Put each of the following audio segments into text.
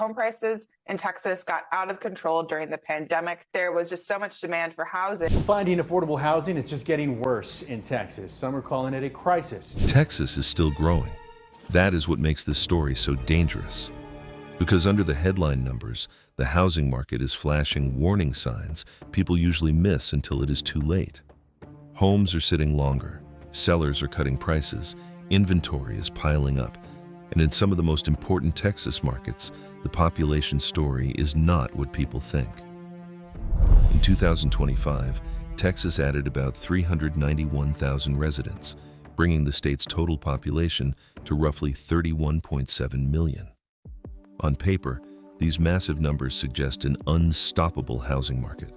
Home prices in Texas got out of control during the pandemic. There was just so much demand for housing. Finding affordable housing is just getting worse in Texas. Some are calling it a crisis. Texas is still growing. That is what makes this story so dangerous. Because under the headline numbers, the housing market is flashing warning signs people usually miss until it is too late. Homes are sitting longer, sellers are cutting prices, inventory is piling up, and in some of the most important Texas markets, the population story is not what people think. In 2025, Texas added about 391,000 residents, bringing the state's total population to roughly 31.7 million. On paper, these massive numbers suggest an unstoppable housing market.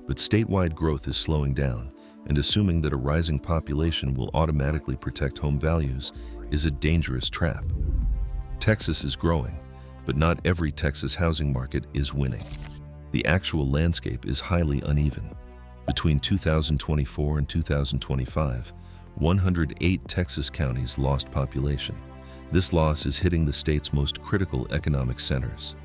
But statewide growth is slowing down, and assuming that a rising population will automatically protect home values is a dangerous trap. Texas is growing, but not every Texas housing market is winning. The actual landscape is highly uneven. Between 2024 and 2025, 108 Texas counties lost population. This loss is hitting the state's most critical economic centers.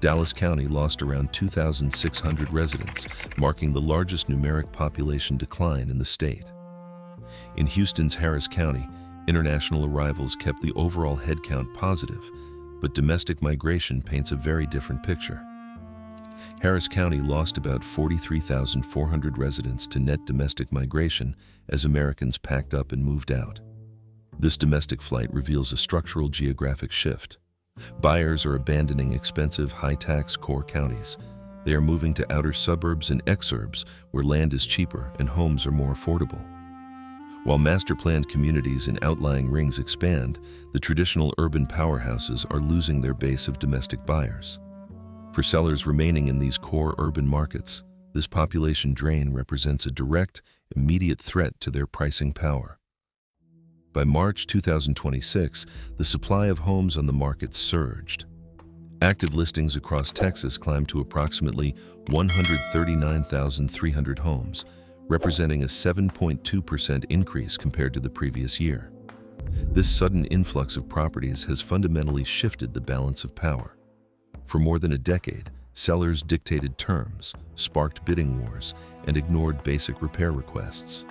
Dallas County lost around 2,600 residents, marking the largest numeric population decline in the state. In Houston's Harris County, international arrivals kept the overall headcount positive, but domestic migration paints a very different picture. Harris County lost about 43,400 residents to net domestic migration as Americans packed up and moved out. This domestic flight reveals a structural geographic shift. Buyers are abandoning expensive, high-tax core counties. They are moving to outer suburbs and exurbs where land is cheaper and homes are more affordable. While master-planned communities in outlying rings expand, the traditional urban powerhouses are losing their base of domestic buyers. For sellers remaining in these core urban markets, this population drain represents a direct, immediate threat to their pricing power. By March 2026, the supply of homes on the market surged. Active listings across Texas climbed to approximately 139,300 homes, representing a 7.2% increase compared to the previous year. This sudden influx of properties has fundamentally shifted the balance of power. For more than a decade, sellers dictated terms, sparked bidding wars, and ignored basic repair requests.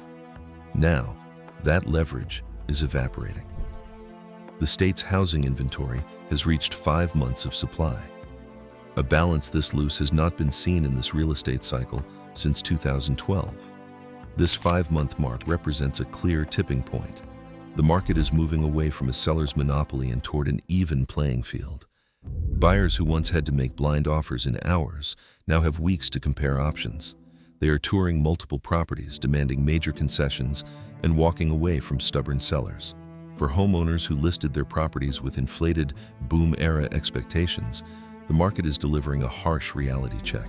Now, that leverage is evaporating. The state's housing inventory has reached 5 months of supply. A balance this loose has not been seen in this real estate cycle since 2012. This 5-month mark represents a clear tipping point. The market is moving away from a seller's monopoly and toward an even playing field. Buyers who once had to make blind offers in hours now have weeks to compare options. They are touring multiple properties, demanding major concessions, and walking away from stubborn sellers. For homeowners who listed their properties with inflated boom-era expectations, the market is delivering a harsh reality check.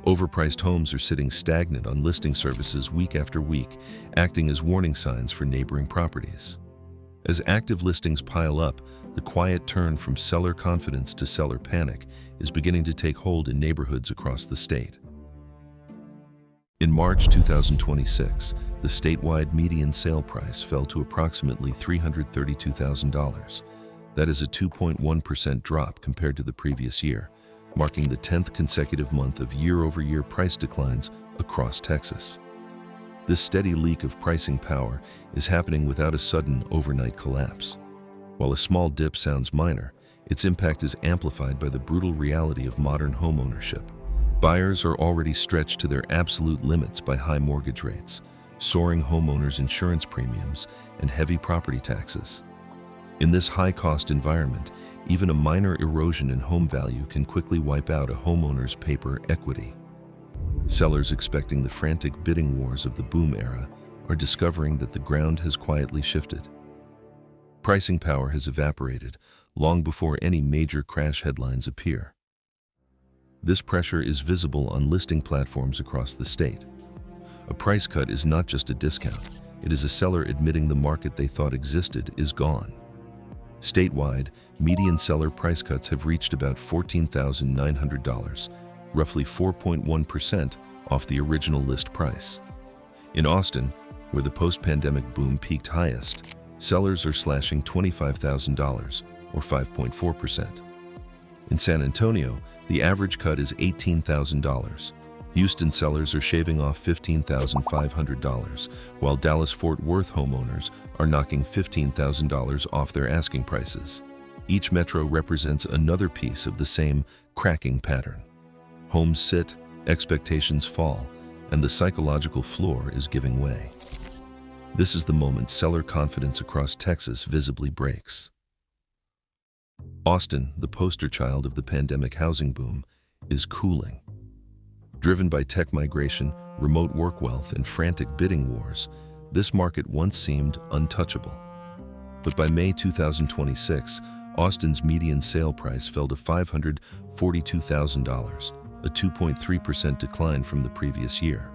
Overpriced homes are sitting stagnant on listing services week after week, acting as warning signs for neighboring properties. As active listings pile up, the quiet turn from seller confidence to seller panic is beginning to take hold in neighborhoods across the state. In March 2026, the statewide median sale price fell to approximately $332,000. That is a 2.1% drop compared to the previous year, marking the 10th consecutive month of year-over-year price declines across Texas. This steady leak of pricing power is happening without a sudden overnight collapse. While a small dip sounds minor, its impact is amplified by the brutal reality of modern homeownership. Buyers are already stretched to their absolute limits by high mortgage rates, soaring homeowners' insurance premiums, and heavy property taxes. In this high-cost environment, even a minor erosion in home value can quickly wipe out a homeowner's paper equity. Sellers expecting the frantic bidding wars of the boom era are discovering that the ground has quietly shifted. Pricing power has evaporated long before any major crash headlines appear. This pressure is visible on listing platforms across the state. A price cut is not just a discount, it is a seller admitting the market they thought existed is gone. Statewide, median seller price cuts have reached about $14,900, roughly 4.1% off the original list price. In Austin, where the post-pandemic boom peaked highest, sellers are slashing $25,000, or 5.4%. In San Antonio, the average cut is $18,000. Houston sellers are shaving off $15,500, while Dallas-Fort Worth homeowners are knocking $15,000 off their asking prices. Each metro represents another piece of the same cracking pattern. Homes sit, expectations fall, and the psychological floor is giving way. This is the moment seller confidence across Texas visibly breaks. Austin, the poster child of the pandemic housing boom, is cooling. Driven by tech migration, remote work wealth, and frantic bidding wars, this market once seemed untouchable. But by May 2026, Austin's median sale price fell to $542,000, a 2.3% decline from the previous year.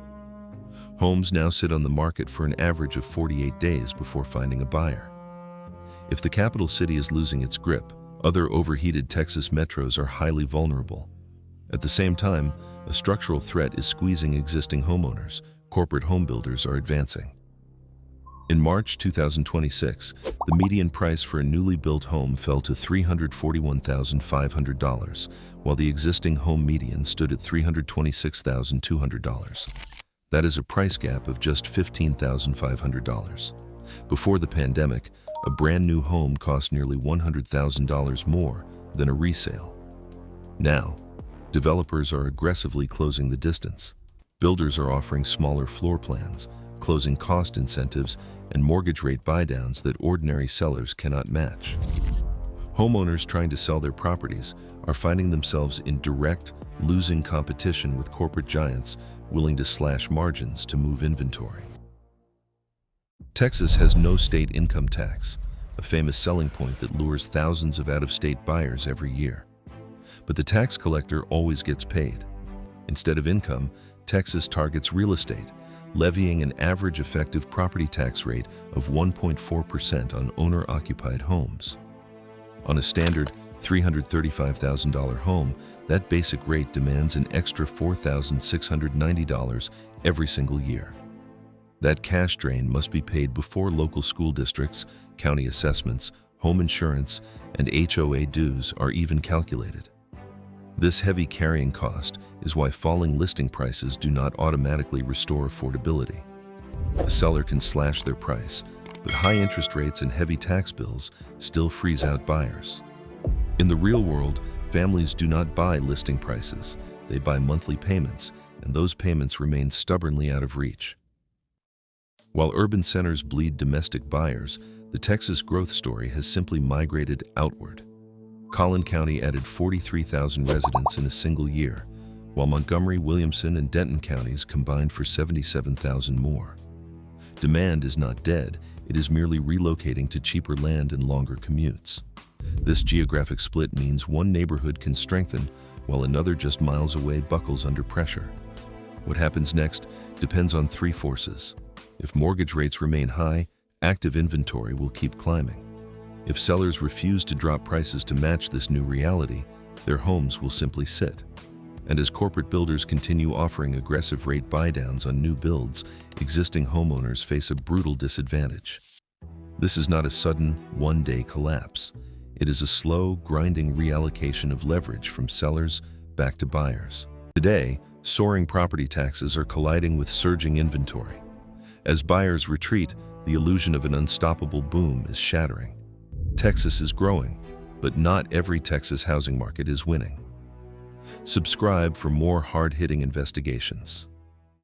Homes now sit on the market for an average of 48 days before finding a buyer. If the capital city is losing its grip, other overheated Texas metros are highly vulnerable. At the same time, a structural threat is squeezing existing homeowners. Corporate home builders are advancing. In March 2026, the median price for a newly built home fell to $341,500, while the existing home median stood at $326,200. That is a price gap of just $15,500. Before the pandemic, a brand new home cost nearly $100,000 more than a resale. Now, developers are aggressively closing the distance. Builders are offering smaller floor plans, closing cost incentives, and mortgage rate buydowns that ordinary sellers cannot match. Homeowners trying to sell their properties are finding themselves in direct, losing competition with corporate giants willing to slash margins to move inventory. Texas has no state income tax, a famous selling point that lures thousands of out-of-state buyers every year. But the tax collector always gets paid. Instead of income, Texas targets real estate, levying an average effective property tax rate of 1.4% on owner-occupied homes. On a standard $335,000 home, that basic rate demands an extra $4,690 every single year. That cash drain must be paid before local school districts, county assessments, home insurance, and HOA dues are even calculated. This heavy carrying cost is why falling listing prices do not automatically restore affordability. A seller can slash their price, but high interest rates and heavy tax bills still freeze out buyers. In the real world, families do not buy listing prices. They buy monthly payments, and those payments remain stubbornly out of reach. While urban centers bleed domestic buyers, the Texas growth story has simply migrated outward. Collin County added 43,000 residents in a single year, while Montgomery, Williamson, and Denton counties combined for 77,000 more. Demand is not dead, it is merely relocating to cheaper land and longer commutes. This geographic split means one neighborhood can strengthen while another just miles away buckles under pressure. What happens next depends on three forces. If mortgage rates remain high, active inventory will keep climbing. If sellers refuse to drop prices to match this new reality, their homes will simply sit. And as corporate builders continue offering aggressive rate buydowns on new builds, existing homeowners face a brutal disadvantage. This is not a sudden, one-day collapse. It is a slow, grinding reallocation of leverage from sellers back to buyers. Today, soaring property taxes are colliding with surging inventory. As buyers retreat, the illusion of an unstoppable boom is shattering. Texas is growing, but not every Texas housing market is winning. Subscribe for more hard-hitting investigations.